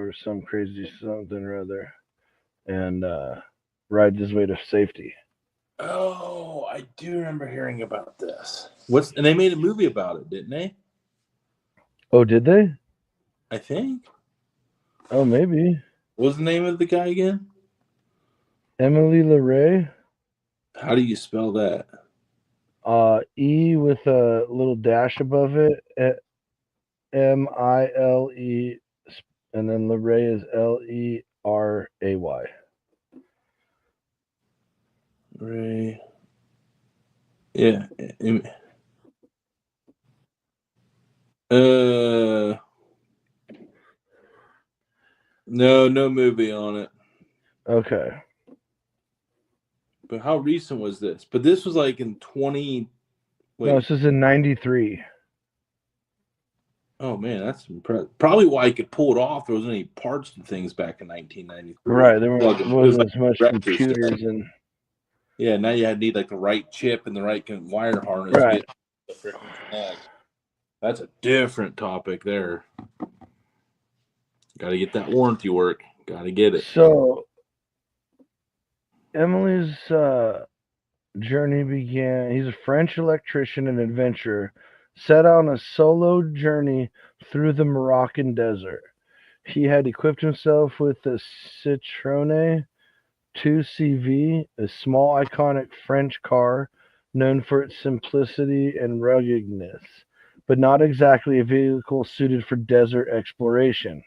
or some crazy something or other, and rides his way to safety. Oh, I do remember hearing about this. And they made a movie about it, didn't they? Oh, did they? I think. Oh, maybe. What was the name of the guy again? Émile Leray. How do you spell that? E with a little dash above it. Mile, and then Leray is Leray. Ray. Yeah. No movie on it. Okay. But how recent was this? But this was like in 20. Wait. No, this is in 93. Oh man, that's impressive. Probably why I could pull it off. There wasn't any parts and things back in 1993. Right, there wasn't as much computers stuff. and. Yeah, now you need like the right chip and the right wire harness. Right. To get the connect. That's a different topic there. Got to get that warranty work. Got to get it. So, Emily's journey began. He's a French electrician and adventurer, set on a solo journey through the Moroccan desert. He had equipped himself with the Citroën 2CV, a small iconic French car known for its simplicity and ruggedness, but not exactly a vehicle suited for desert exploration.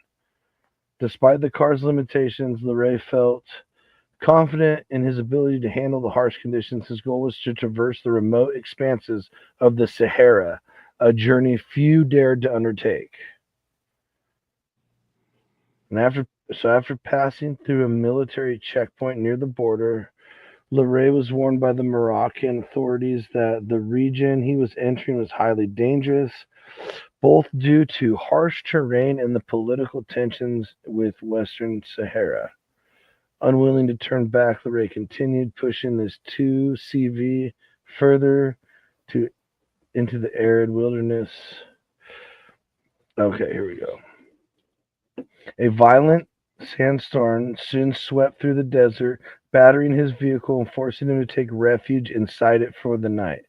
Despite the car's limitations, Leray felt confident in his ability to handle the harsh conditions. His goal was to traverse the remote expanses of the Sahara, a journey few dared to undertake. And after passing through a military checkpoint near the border, Leray was warned by the Moroccan authorities that the region he was entering was highly dangerous, both due to harsh terrain and the political tensions with Western Sahara. Unwilling to turn back, Leray continued pushing his 2CV further into the arid wilderness. Okay, here we go. A violent sandstorm soon swept through the desert, battering his vehicle and forcing him to take refuge inside it for the night.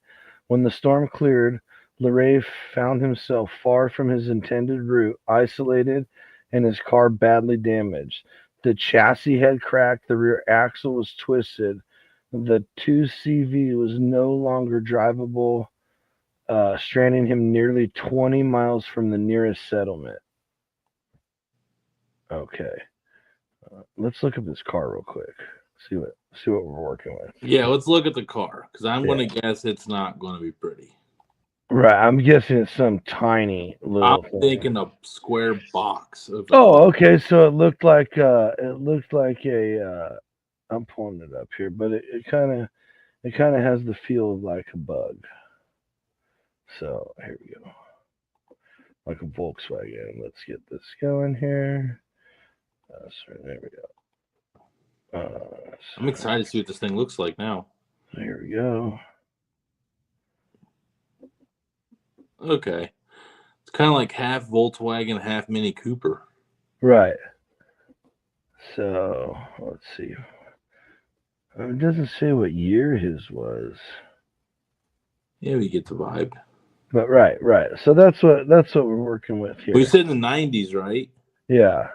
When the storm cleared, Leray found himself far from his intended route, isolated, and his car badly damaged. The chassis had cracked, the rear axle was twisted, the 2CV was no longer drivable, stranding him nearly 20 miles from the nearest settlement. Okay. Let's look at this car real quick. See what we're working with. Yeah, let's look at the car, because I'm going to guess it's not going to be pretty. Right, I'm guessing it's some tiny little I'm thinking a square box. Okay, so it looked like a. I'm pulling it up here, but it kind of has the feel of like a bug. So here we go, like a Volkswagen. Let's get this going here. So there we go. I'm excited to see what this thing looks like now. There we go. Okay. It's kind of like half Volkswagen, half Mini Cooper. Right. So, let's see. It doesn't say what year his was. Yeah, we get the vibe. But right. So that's what we're working with here. We said in the 90s, right? Yeah.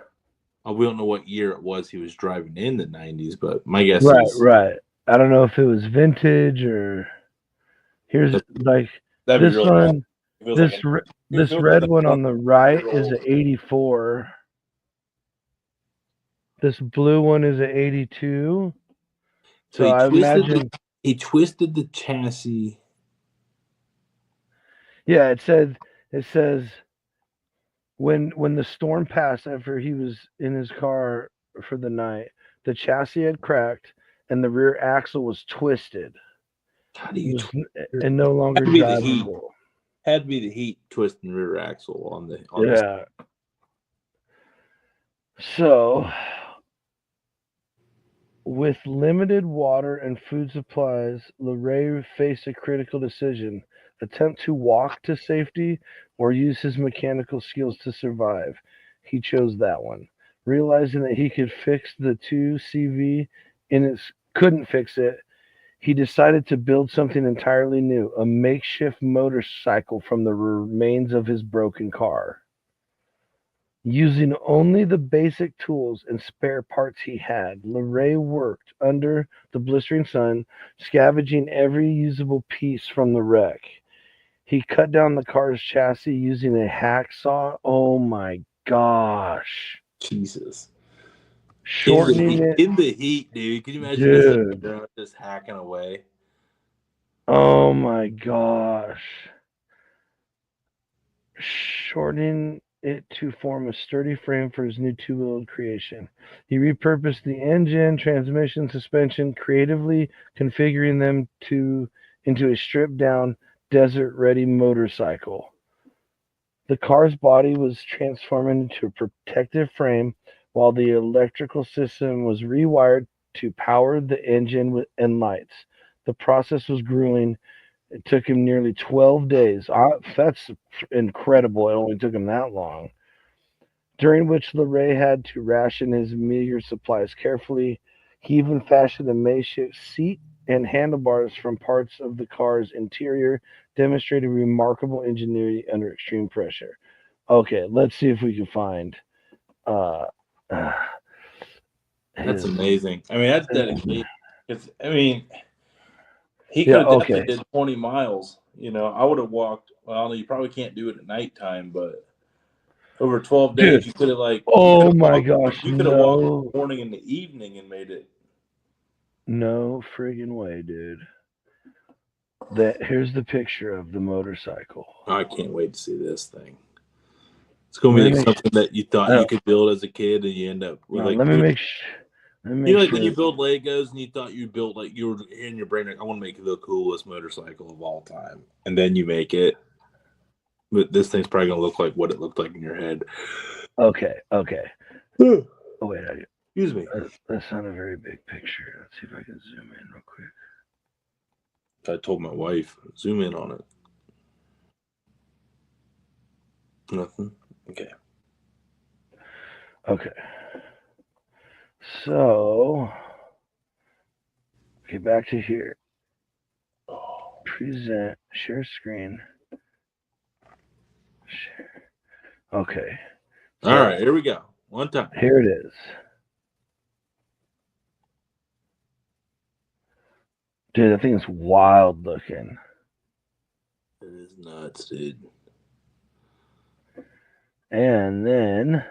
We don't know what year it was he was driving in the 90s, but my guess is... Right. I don't know if it was vintage or... Here's like this really one. This red one on the right is an 84. This blue one is an 82. So I imagine he twisted the chassis. Yeah, it says when the storm passed after he was in his car for the night, the chassis had cracked and the rear axle was twisted. How do you and no longer drivable? Had to be the heat twisting rear axle on the So, with limited water and food supplies, Leray faced a critical decision: attempt to walk to safety or use his mechanical skills to survive. He chose that one. Realizing that he could fix the 2CV couldn't fix it, he decided to build something entirely new, a makeshift motorcycle from the remains of his broken car. Using only the basic tools and spare parts he had, Leray worked under the blistering sun, scavenging every usable piece from the wreck. He cut down the car's chassis using a hacksaw. Oh my gosh. Jesus. Shortening it. In the heat, dude. Can you imagine Dude. just hacking away? Oh my gosh. Shortening it to form a sturdy frame for his new two-wheeled creation. He repurposed the engine, transmission, suspension, creatively configuring them into a stripped-down, desert-ready motorcycle. The car's body was transformed into a protective frame, while the electrical system was rewired to power the engine and lights. The process was grueling. It took him nearly 12 days. That's incredible. It only took him that long. During which Leray had to ration his meager supplies carefully. He even fashioned a makeshift seat and handlebars from parts of the car's interior, demonstrating remarkable ingenuity under extreme pressure. Okay, let's see if we can find. Uh, That's amazing. I mean, that's dedication. I mean, he could have definitely did 20 miles. You know, I would have walked. Well, you probably can't do it at nighttime, but over 12 days, Dude. you could have Oh my gosh! You could have walked in the morning and the evening and made it. No friggin' way, dude. Here's the picture of the motorcycle. I can't wait to see this thing. It's gonna be like something that you thought you could build as a kid, and you end up with let me make sure. when you build Legos and you thought you built you were in your brain like, I want to make the coolest motorcycle of all time, and then you make it. But this thing's probably gonna look like what it looked like in your head. Okay. Oh wait, excuse me. That's not a very big picture. Let's see if I can zoom in real quick. I told my wife, zoom in on it. Nothing. Okay. So, back to here. Present, share screen. Share. Okay. So, all right, here we go. One time. Here it is. Dude, that thing is wild looking. It is nuts, dude. And then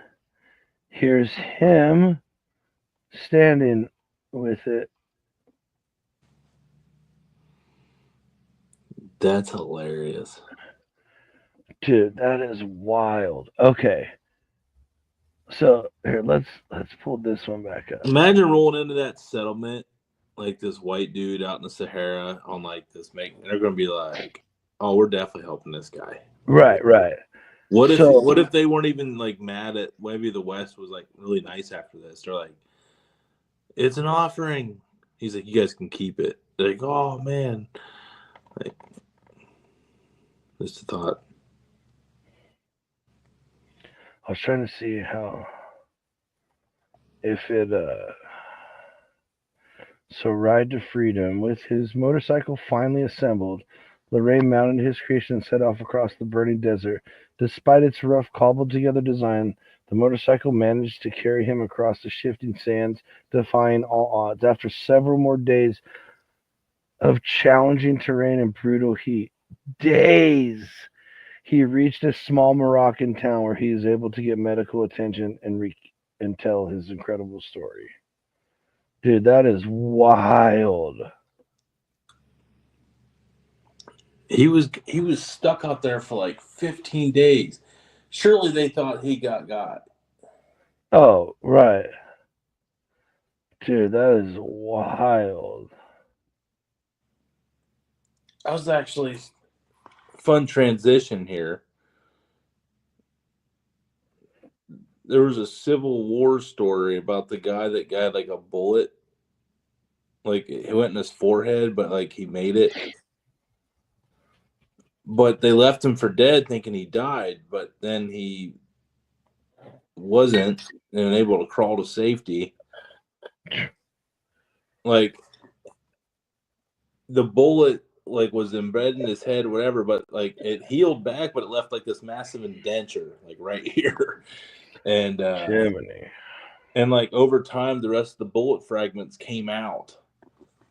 here's him standing with it. That's hilarious. Dude, that is wild. Okay. So here, let's pull this one back up. Imagine rolling into that settlement, like this white dude out in the Sahara on like this they're gonna be like, oh, we're definitely helping this guy. Right. What if they weren't even like mad at maybe the West was like really nice after this? They're like, it's an offering. He's like, you guys can keep it. They're like, oh man. Like, just a thought. I was trying to see if it so Ride to Freedom. With his motorcycle finally assembled, Leray mounted his creation and set off across the burning desert. Despite its rough, cobbled-together design, the motorcycle managed to carry him across the shifting sands, defying all odds. After several more days of challenging terrain and brutal heat, he reached a small Moroccan town where he is able to get medical attention and tell his incredible story. Dude, that is wild. He was stuck out there for like 15 days. Surely they thought he got. Oh, right. Dude, that is wild. That was actually fun transition here. There was a Civil War story about the guy that got like a bullet. Like it went in his forehead, but like he made it. But they left him for dead thinking he died, but then he wasn't and able to crawl to safety. Like, the bullet like was embedded in his head or whatever, but like it healed back, but it left like this massive indenture like right here. And Jiminy. And like over time the rest of the bullet fragments came out.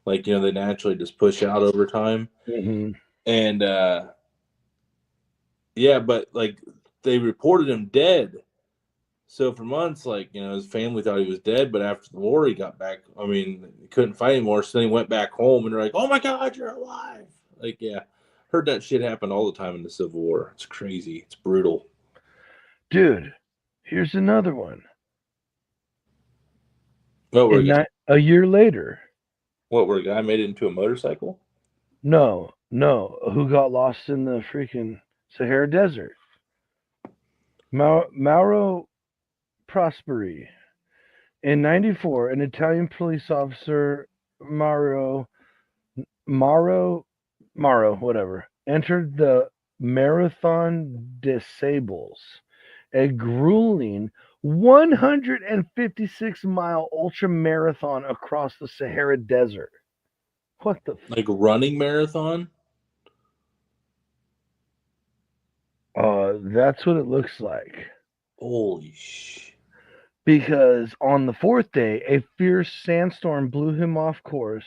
Like, they naturally just push out over time. Mm-hmm. And yeah, but like they reported him dead. So for months, like, his family thought he was dead, but after the war, he got back. I mean, he couldn't fight anymore, so then he went back home, and they're like, "Oh my God, you're alive!" Like, yeah, heard that shit happen all the time in the Civil War. It's crazy. It's brutal. Dude, here's another one. A year later. Where a guy made it into a motorcycle? No, who got lost in the freaking Sahara Desert? Mauro Prosperi. In 94, an Italian police officer, Mauro, whatever, entered the Marathon des Sables, a grueling 156-mile ultra marathon across the Sahara Desert. What the? Like running marathon? That's what it looks like. Holy shit. Because on the fourth day, a fierce sandstorm blew him off course.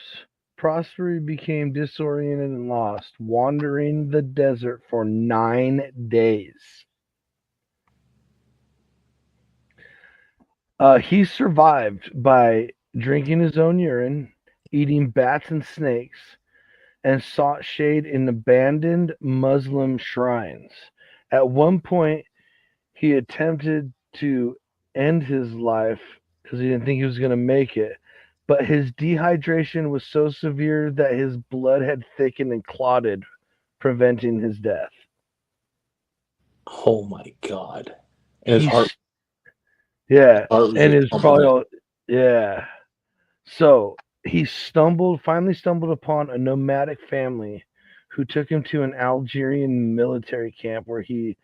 Prosperi became disoriented and lost, wandering the desert for 9 days. He survived by drinking his own urine, eating bats and snakes, and sought shade in abandoned Muslim shrines. At one point, he attempted to end his life because he didn't think he was going to make it, but his dehydration was so severe that his blood had thickened and clotted, preventing his death. Oh my God. And his heart. Yeah, and his probably yeah. So he finally stumbled upon a nomadic family who took him to an Algerian military camp where he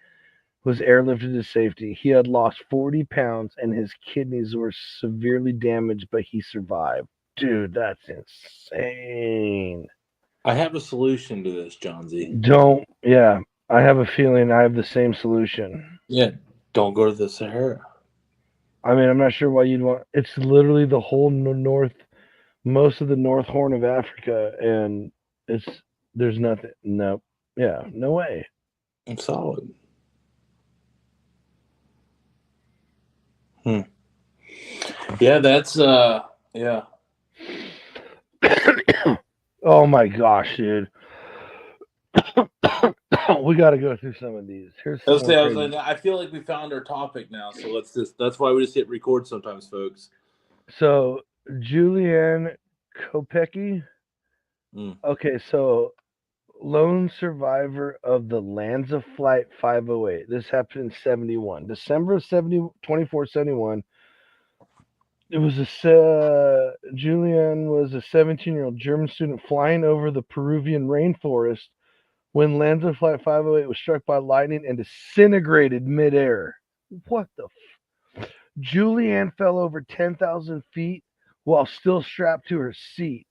was airlifted to safety. He had lost 40 pounds and his kidneys were severely damaged, but he survived. Dude, that's insane. I have a solution to this, Johnsy. I have a feeling I have the same solution. Yeah, don't go to the Sahara. I mean, I'm not sure why you'd want. It's literally the whole most of the North Horn of Africa, and there's nothing. No, yeah, no way. I'm solid. Yeah, that's yeah. Oh my gosh, dude. We got to go through some of these. I feel like we found our topic now, so that's why we just hit record sometimes, folks. So, Julianne Kopecky. Okay, so lone survivor of the Lanza Flight 508. This happened in 71. December of 2471. It was Julianne was a 17-year-old German student flying over the Peruvian rainforest when Lanza Flight 508 was struck by lightning and disintegrated midair. What the? Julianne fell over 10,000 feet while still strapped to her seat,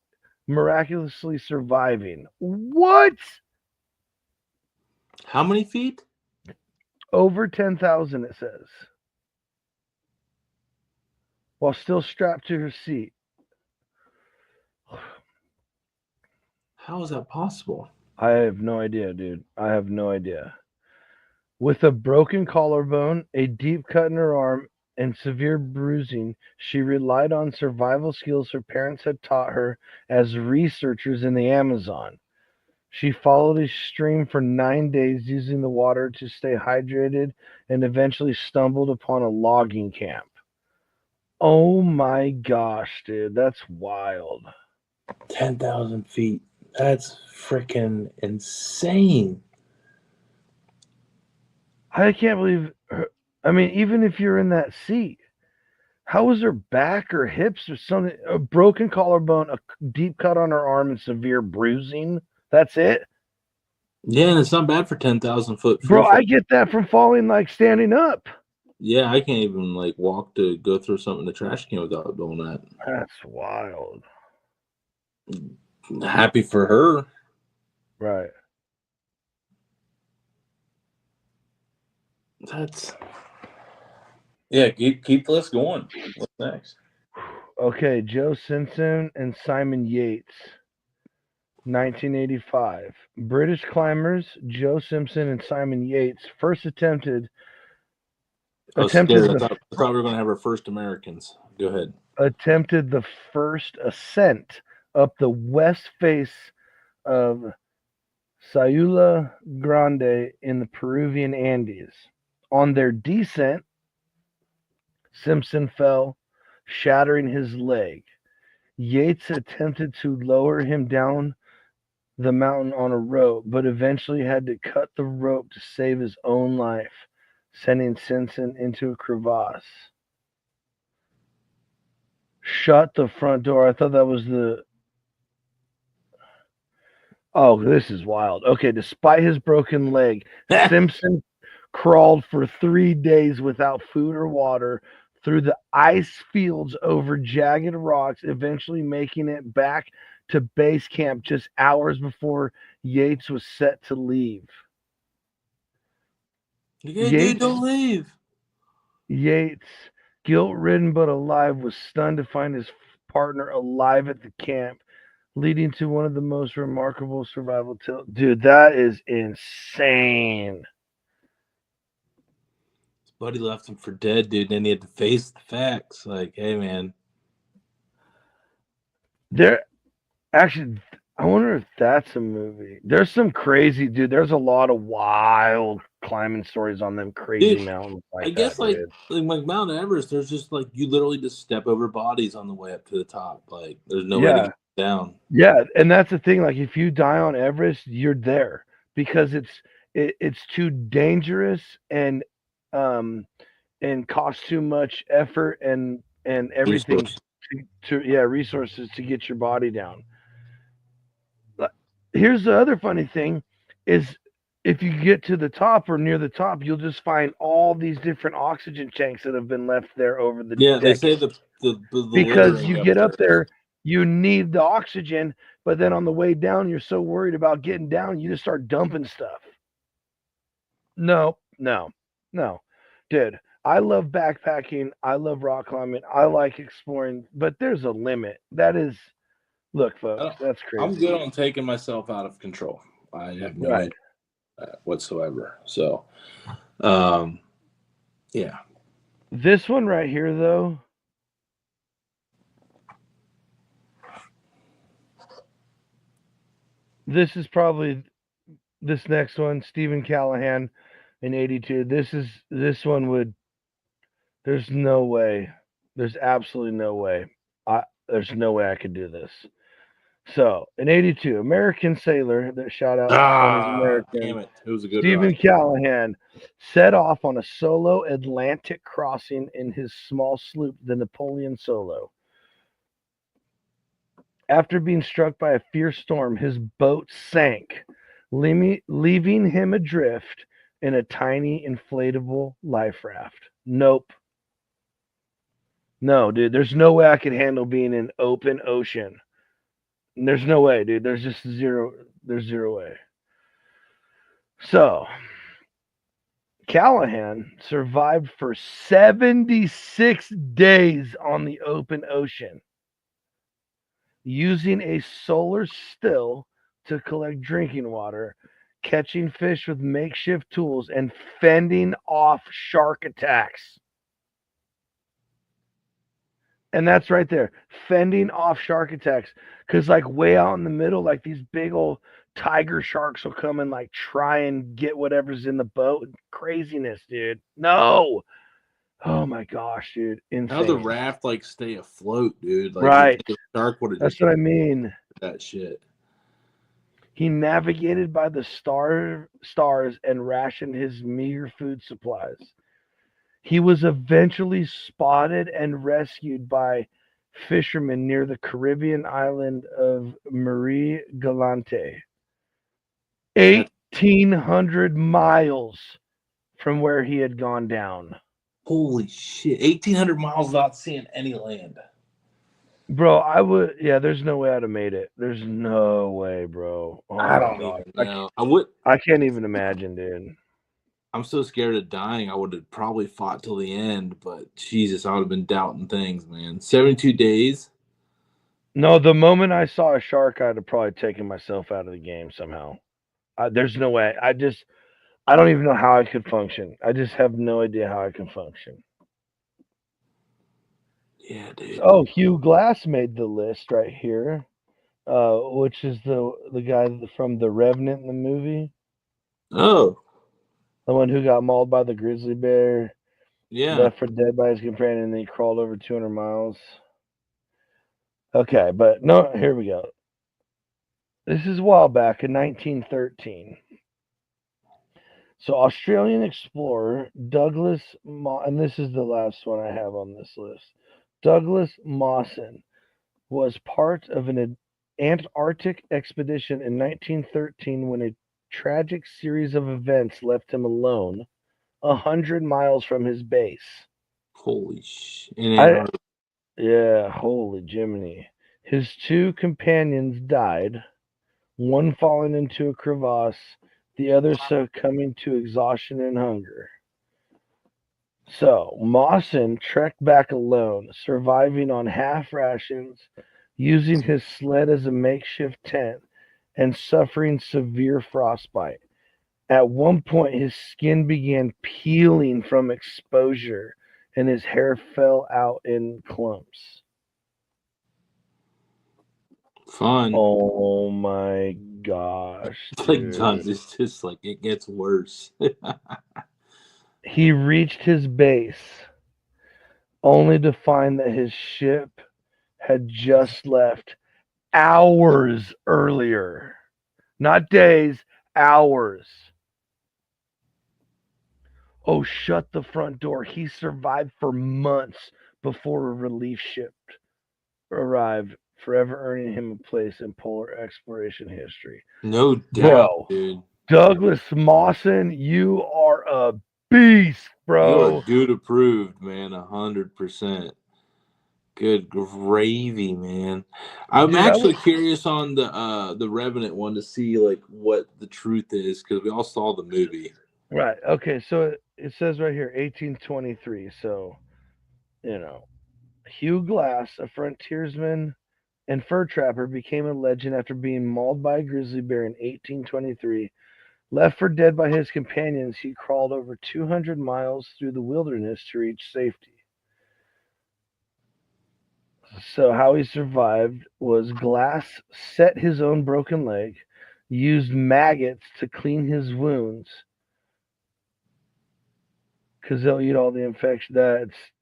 miraculously surviving. What? How many feet? Over 10,000, it says. While still strapped to her seat. How is that possible? I have no idea, dude. I have no idea. With a broken collarbone, a deep cut in her arm, and severe bruising, she relied on survival skills her parents had taught her as researchers in the Amazon. She followed a stream for 9 days using the water to stay hydrated and eventually stumbled upon a logging camp. Oh my gosh, dude. That's wild. 10,000 feet. That's freaking insane. I can't believe her. I mean, even if you're in that seat, how was her back or hips or something? A broken collarbone, a deep cut on her arm, and severe bruising. That's it? Yeah, and it's not bad for 10,000 foot. Bro, I get that from falling, like standing up. Yeah, I can't even like walk to go through something in the trash can without doing that. That's wild. Happy for her. Right. That's yeah. Keep the list going. What's next? Okay, Joe Simpson and Simon Yates, 1985. British climbers Joe Simpson and Simon Yates first attempted I was scared. I the thought we were going to have our first Americans. Go ahead. attempted the first ascent up the west face of Sayula Grande in the Peruvian Andes. On their descent, Simpson fell, shattering his leg. Yates attempted to lower him down the mountain on a rope, but eventually had to cut the rope to save his own life, sending Simpson into a crevasse. Shut the front door. I thought that was the. Oh, this is wild. Okay, despite his broken leg, Simpson crawled for 3 days without food or water through the ice fields over jagged rocks, eventually making it back to base camp just hours before Yates was set to leave. Dude, don't leave. Yates, guilt-ridden but alive, was stunned to find his partner alive at the camp, leading to one of the most remarkable survival tales. Dude, that is insane. His buddy left him for dead, dude. And then he had to face the facts. Like, hey, man. Actually, I wonder if that's a movie. There's some crazy, dude. There's a lot of wild climbing stories on them crazy mountains like I guess that, like Mount Everest, there's just like you literally just step over bodies on the way up to the top. Like there's no way to get down. Yeah, and that's the thing. Like if you die on Everest, you're there because it's too dangerous and costs too much effort and everything resources to get your body down. Here's the other funny thing is if you get to the top or near the top, you'll just find all these different oxygen tanks that have been left there over the They decades. say the because you get up there, you need the oxygen, but then on the way down, you're so worried about getting down, you just start dumping stuff. No, dude. I love backpacking. I love rock climbing. I like exploring, but there's a limit. That is, look, folks, that's crazy. I'm good on taking myself out of control. I have no interest in that whatsoever. So, yeah. This one right here, though. This is probably this next one, Stephen Callahan in 82. This one would. There's no way. There's absolutely no way. There's no way I could do this. So in '82, American sailor that shot out on his American. Damn it! It was a good Stephen ride. Callahan set off on a solo Atlantic crossing in his small sloop, the Napoleon Solo. After being struck by a fierce storm, his boat sank, leaving him adrift in a tiny inflatable life raft. Nope. No, dude, there's no way I could handle being in open ocean. There's no way, dude. There's zero way. So, Callahan survived for 76 days on the open ocean, using a solar still to collect drinking water, catching fish with makeshift tools, and fending off shark attacks. And that's right there, fending off shark attacks. Because, like, way out in the middle, like, these big old tiger sharks will come and, like, try and get whatever's in the boat. Craziness, dude. No. Oh, my gosh, dude. Insane. How the raft, like, stay afloat, dude? Like, right. The shark would have That's what I mean. That shit. He navigated by the stars and rationed his meager food supplies. He was eventually spotted and rescued by fishermen near the Caribbean island of Marie Galante, 1,800 miles from where he had gone down. Holy shit! 1,800 miles without seeing any land. Bro, I would. Yeah, there's no way I'd have made it. There's no way, bro. Oh I my don't god, even know. I would. I can't even imagine, dude. I'm so scared of dying. I would have probably fought till the end, but Jesus, I would have been doubting things, man. 72 days. No, the moment I saw a shark, I'd have probably taken myself out of the game somehow. There's no way. I don't even know how I could function. I just have no idea how I can function. Yeah, dude. Oh, Hugh Glass made the list right here, which is the guy from The Revenant in the movie, Oh, the one who got mauled by the grizzly bear, yeah. left for dead by his companion, and then he crawled over 200 miles. Okay, but no, here we go. This is a while back in 1913. So Australian explorer Douglas, and this is the last one I have on this list. Douglas Mawson was part of an Antarctic expedition in 1913 when a tragic series of events left him alone 100 miles from his base. Holy shit. Yeah, holy Jiminy. His two companions died, one falling into a crevasse, the other succumbing to exhaustion and hunger. So, Mawson trekked back alone, surviving on half rations, using his sled as a makeshift tent, and suffering severe frostbite. At one point, his skin began peeling from exposure, and his hair fell out in clumps. Fun. Oh my gosh, It's like dude. Johnsy, it's just like it gets worse. He reached his base only to find that his ship had just left hours earlier. Not days, hours. Oh, shut the front door. He survived for months before a relief ship arrived, forever earning him a place in polar exploration history. No doubt, Bro, dude. Douglas Mawson, you are a beast, You are bro. dude approved, man. 100%. Good gravy, man. I'm Dude, actually curious on the Revenant one to see like what the truth is because we all saw the movie. right. Okay, so it says right here 1823. So, you know, Hugh Glass, a frontiersman and fur trapper, became a legend after being mauled by a grizzly bear in 1823. Left for dead by his companions, he crawled over 200 miles through the wilderness to reach safety. So, how he survived was Glass set his own broken leg, used maggots to clean his wounds because they'll eat all the infection.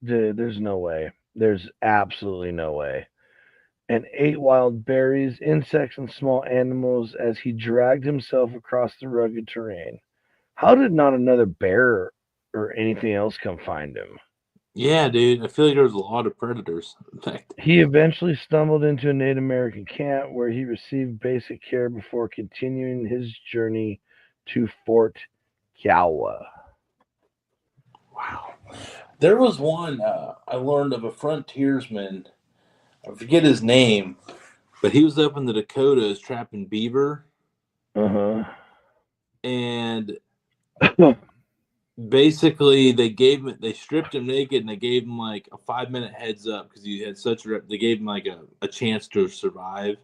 Dude, there's no way. There's absolutely no way. And ate wild berries, insects, and small animals as he dragged himself across the rugged terrain. How did not another bear or anything else come find him? Yeah, dude. I feel like there was a lot of predators. In fact, He eventually stumbled into a Native American camp where he received basic care before continuing his journey to Fort Kiowa. wow. There was one I learned of a frontiersman. I forget his name, but he was up in the Dakotas trapping beaver. Uh And huh. basically they stripped him naked and they gave him like a 5 minute heads up because he had such they gave him like a chance to survive.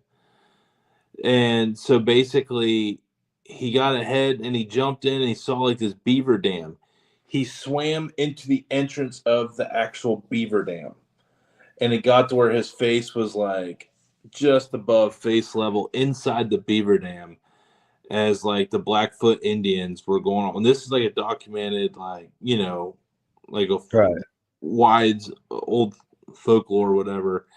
And so basically he got ahead and he jumped in and he saw like this beaver dam. He swam into the entrance of the actual beaver dam and it got to where his face was like just above face level inside the beaver dam as like the Blackfoot Indians were going on. And this is like a documented, like, you know, like a Right. wide old folklore or whatever.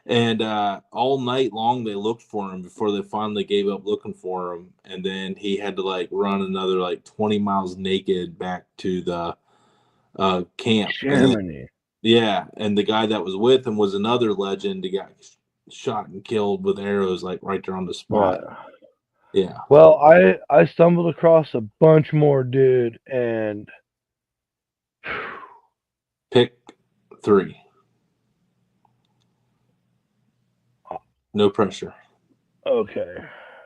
And all night long they looked for him before they finally gave up looking for him. And then he had to like run another like 20 miles naked back to the camp. And then, Germany. yeah, and the guy that was with him was another legend. He got shot and killed with arrows like right there on the spot. Right. Yeah. Well, I stumbled across a bunch more, dude, and 3? No pressure. Okay.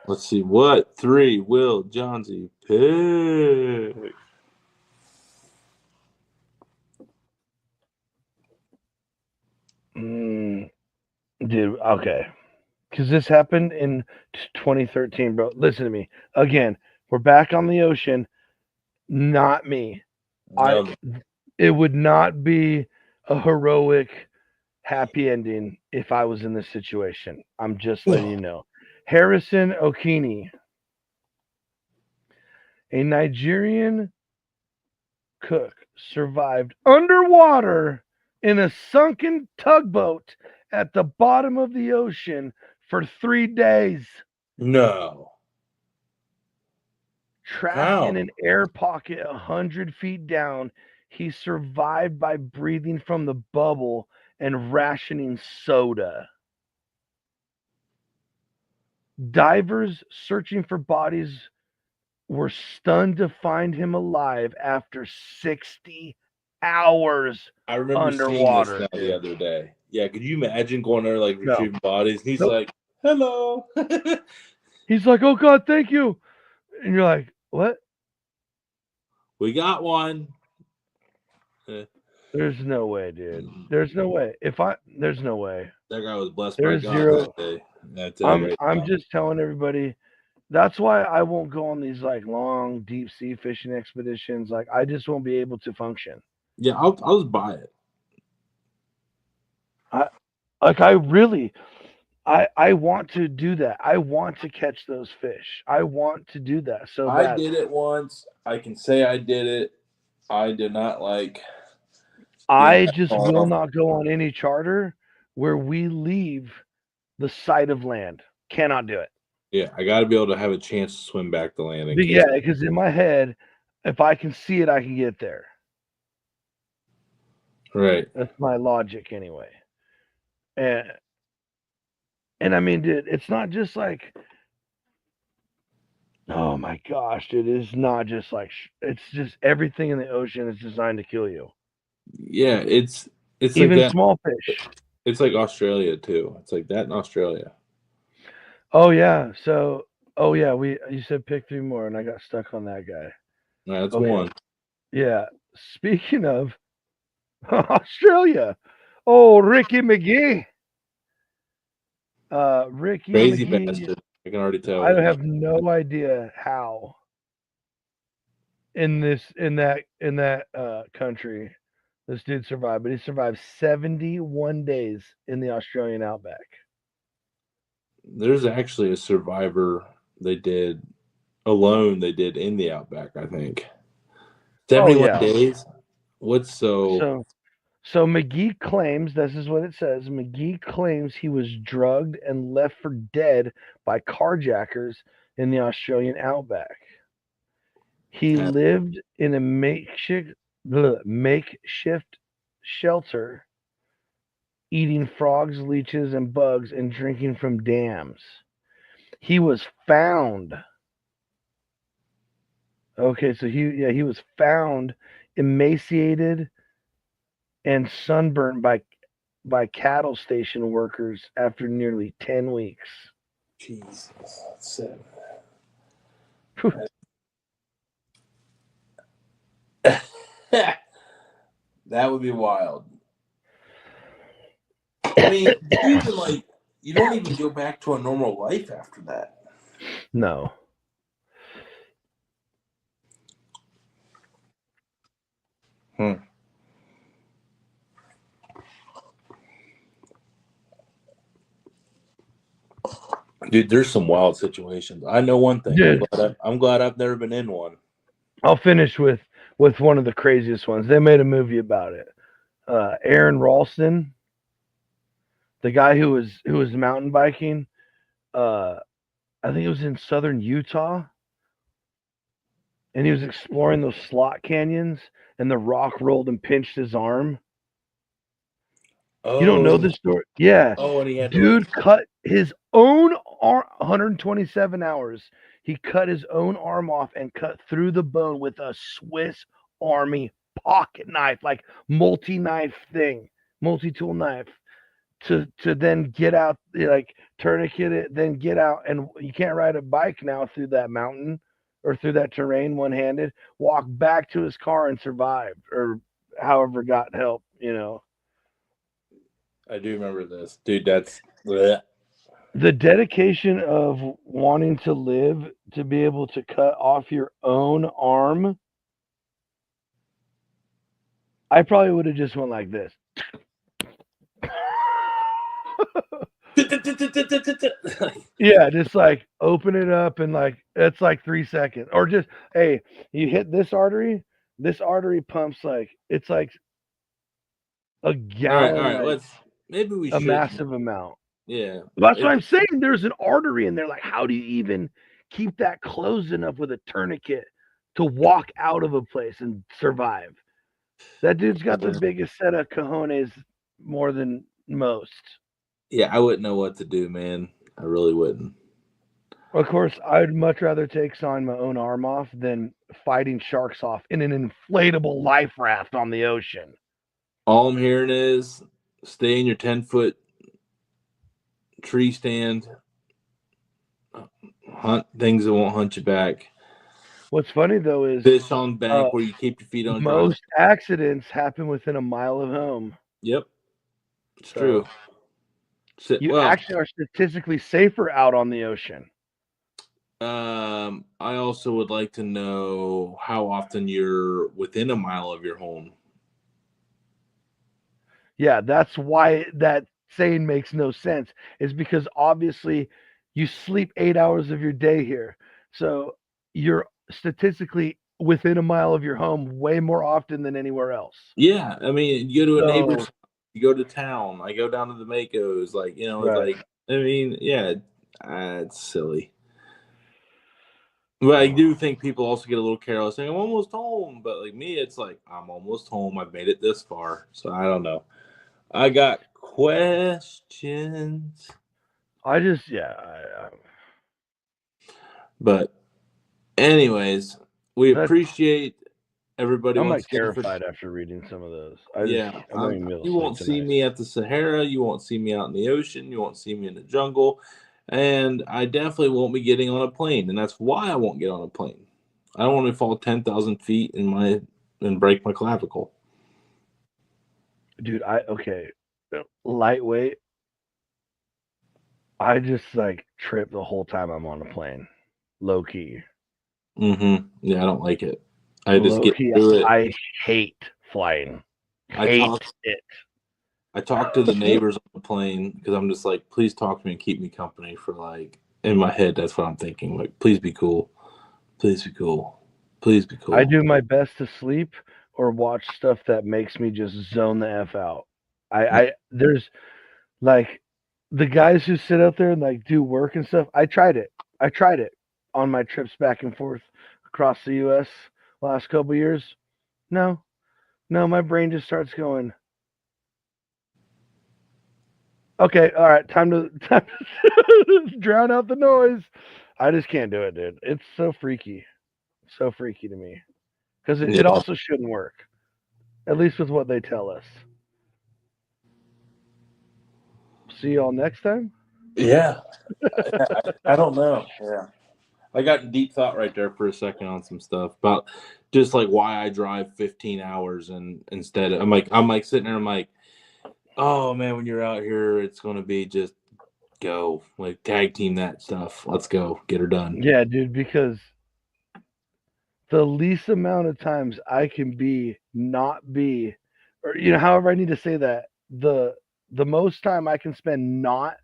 Let's see. What 3 will Johnsy pick? Dude, okay. Because this happened in 2013, bro. Listen to me. Again, we're back on the ocean. Not me. It would not be a heroic, happy ending if I was in this situation. I'm just letting you know. Harrison Okene, a Nigerian cook, survived underwater in a sunken tugboat at the bottom of the ocean for 3 days. No. Trapped in an air pocket 100 feet down, he survived by breathing from the bubble and rationing soda. Divers searching for bodies were stunned to find him alive after 60 hours I remember underwater. seeing this now the other day. Yeah, could you imagine going there like retrieving bodies? And he's like, "Hello." He's like, "Oh God, thank you," and you're like, "What? We got one." There's no way, dude. There's no way. There's no way. That guy was blessed There's by God zero. that day. I'm just telling everybody. That's why I won't go on these like long deep sea fishing expeditions. Like I just won't be able to function. Yeah, I'll just buy it. I want to do that. I want to catch those fish. I want to do that so bad. I did it once. I can say I did it. I did not like. I just will not go on any charter where we leave the sight of land. Cannot do it. Yeah, I got to be able to have a chance to swim back to land. Yeah, because in my head, if I can see it, I can get there. Right. That's my logic anyway. And I mean, dude, it's not just like, oh my gosh, dude, it's not just like, it's just everything in the ocean is designed to kill you. Yeah, it's even like small fish. It's like Australia too. It's like that in Australia. Oh yeah. So, you said pick 3 more, and I got stuck on that guy. That's one. Yeah. Speaking of Australia, Ricky McGee. Ricky Crazy McGee, bastard. I can already tell. I have no idea how in that country this dude survived, but he survived 71 days in the Australian outback. There's actually a survivor they did in the outback, I think. 71 days? What's So McGee claims, this is what it says, McGee claims he was drugged and left for dead by carjackers in the Australian outback. He lived in a makeshift shelter, eating frogs, leeches, and bugs, and drinking from dams. He was found. Okay, so he was found emaciated and sunburnt by cattle station workers after nearly 10 weeks. Jesus. That would be wild. I mean, you don't even go back to a normal life after that. No. Dude, there's some wild situations. I know one thing. I'm glad I've never been in one. I'll finish with one of the craziest ones. They made a movie about it. Aron Ralston, the guy who was mountain biking, I think it was in southern Utah, and he was exploring those slot canyons, and the rock rolled and pinched his arm. You don't know this story? Yeah. Oh, and he had dude cut his own arm. 127 hours. He cut his own arm off and cut through the bone with a Swiss Army pocket knife, like multi-knife thing. multi-tool knife to then get out, like tourniquet it, then get out, and you can't ride a bike now through that mountain or through that terrain one-handed. Walk back to his car and survived, or however got help. I do remember this, dude. That's bleh. The dedication of wanting to live to be able to cut off your own arm. I probably would have just went like this. Yeah, just like open it up and like it's like 3 seconds. Or just, hey, you hit this artery pumps like it's like a All gallon, right. like Maybe we a should. massive amount. Yeah. That's what I'm saying. There's an artery in there. Like, how do you even keep that closed enough with a tourniquet to walk out of a place and survive? That dude's got the biggest set of cojones more than most. Yeah, I wouldn't know what to do, man. I really wouldn't. Of course, I'd much rather take sawing my own arm off than fighting sharks off in an inflatable life raft on the ocean. All I'm hearing is stay in your 10-foot tree stand. Hunt things that won't hunt you back. What's funny though is fish on bank where you keep your feet on dry. Most accidents happen within a mile of home. Yep, it's true. You actually are statistically safer out on the ocean. I also would like to know how often you're within a mile of your home. Yeah, that's why that saying makes no sense. Is because obviously you sleep 8 hours of your day here. So you're statistically within a mile of your home way more often than anywhere else. Yeah, I mean, you go to a neighbor's, you go to town. I go down to the Makos, like, you know, right. like, I mean, yeah, it's silly. But I do think people also get a little careless saying, I'm almost home. But like me, it's like, I'm almost home. I've made it this far. So I don't know. I got questions. But anyways, we appreciate everybody. I'm like terrified after reading some of those. You won't see me at the Sahara. You won't see me out in the ocean. You won't see me in the jungle. And I definitely won't be getting on a plane. And that's why I won't get on a plane. I don't want to fall 10,000 feet and break my clavicle. Dude, lightweight. I just like trip the whole time I'm on a plane. Low key. Mm-hmm. Yeah, I don't like it. I just get through it. I hate flying. I talk to the neighbors on the plane because I'm just like, please talk to me and keep me company for like, in my head, that's what I'm thinking. Like, please be cool. Please be cool. Please be cool. I do my best to sleep or watch stuff that makes me just zone the F out. There's like the guys who sit out there and like do work and stuff. I tried it on my trips back and forth across the U.S. last couple years. No, my brain just starts going, okay, all right, time to drown out the noise. I just can't do it, dude. It's so freaky to me, because it also shouldn't work, at least with what they tell us. See y'all next time. Yeah, I don't know. Yeah, I got in deep thought right there for a second on some stuff about just like why I drive 15 hours and instead I'm like sitting there, I'm like, oh man, when you're out here, it's gonna be just go like tag team that stuff. Let's go get her done. Yeah, dude, because the least amount of times I can not be, or however I need to say that, the most time I can spend not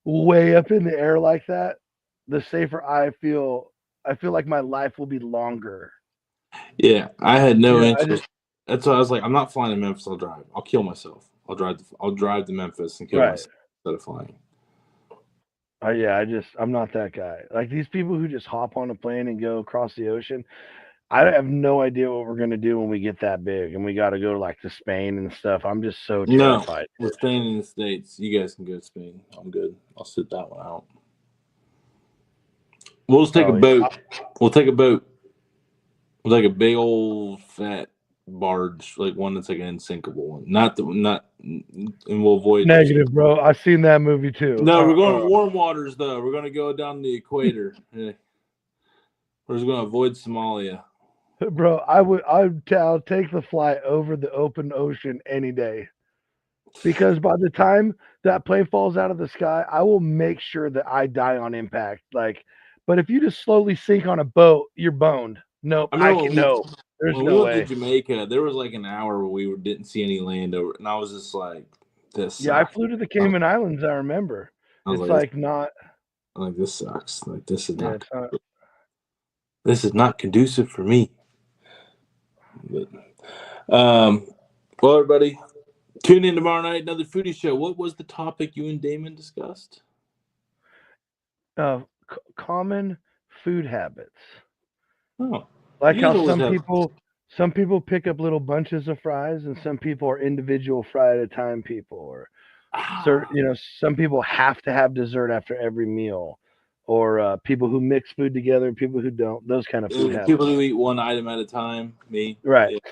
way up in the air like that, the safer I feel. I feel like my life will be longer. Yeah, I had no interest. That's why I was like, I'm not flying to Memphis. I'll drive. I'll kill myself. I'll drive to Memphis and kill myself instead of flying. I'm not that guy. Like these people who just hop on a plane and go across the ocean. I have no idea what we're gonna do when we get that big and we got to go like to Spain and stuff. I'm just so terrified. No, we're staying in the States. You guys can go to Spain. I'm good. I'll sit that one out. We'll just take a boat. We'll take a boat. We'll take a big old fat barge, like one that's like an unsinkable one. Not, and we'll avoid Negative, bro. I've seen that movie too. No, we're going to warm waters though. We're going to go down the equator. We're just going to avoid Somalia. Bro, I'll take the flight over the open ocean any day. Because by the time that plane falls out of the sky, I will make sure that I die on impact. Like, but if you just slowly sink on a boat, you're boned. Nope, no. There's when no we way. went to Jamaica, there was like an hour where we didn't see any land over, and I was just like, "This." Yeah, sucks. I flew to the Cayman Islands. I remember. It's like not. I'm like, this sucks. Like this is not. Not. This is not conducive for me. But, well, everybody, tune in tomorrow night. Another foodie show. What was the topic you and Damon discussed? Common food habits. Oh, like how some people pick up little bunches of fries, and some people are individual fry at a time people, or some people have to have dessert after every meal, or people who mix food together, people who don't. Those kind of food habits. People who eat one item at a time. Me, right? Yeah.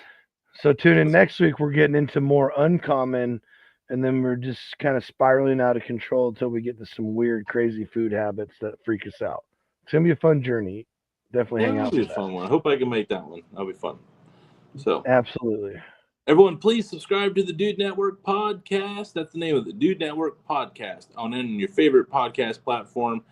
So tune in next week. We're getting into more uncommon. And then we're just kind of spiraling out of control until we get to some weird, crazy food habits that freak us out. It's going to be a fun journey. Definitely hang out. It'll be a fun one. I hope I can make that one. That'll be fun. So absolutely. Everyone, please subscribe to the Dude Network podcast. That's the name of the Dude Network podcast on your favorite podcast platform.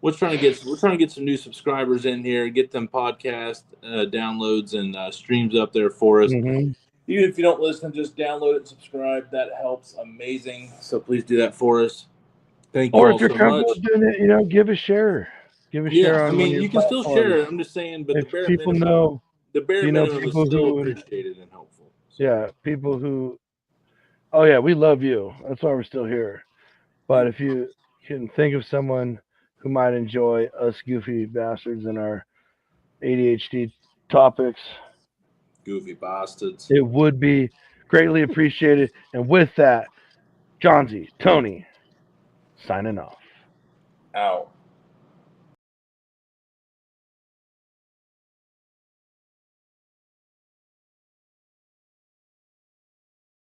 We're trying to get some new subscribers in here, get them podcast downloads and streams up there for us. Mm-hmm. Even if you don't listen, just download it and subscribe. That helps amazing. So please do that for us. Thank you all so much. Or if you're comfortable doing it, give a share. Give a share on. I mean, you can still share it. I'm just saying, but if the bare people minimum, know, the bare minimum is still appreciated and helpful. So. Yeah, people who. Oh yeah, we love you. That's why we're still here. But if you can think of someone who might enjoy us goofy bastards and our ADHD topics. Goofy bastards. It would be greatly appreciated. And with that, Johnsy, Tony, signing off. Out.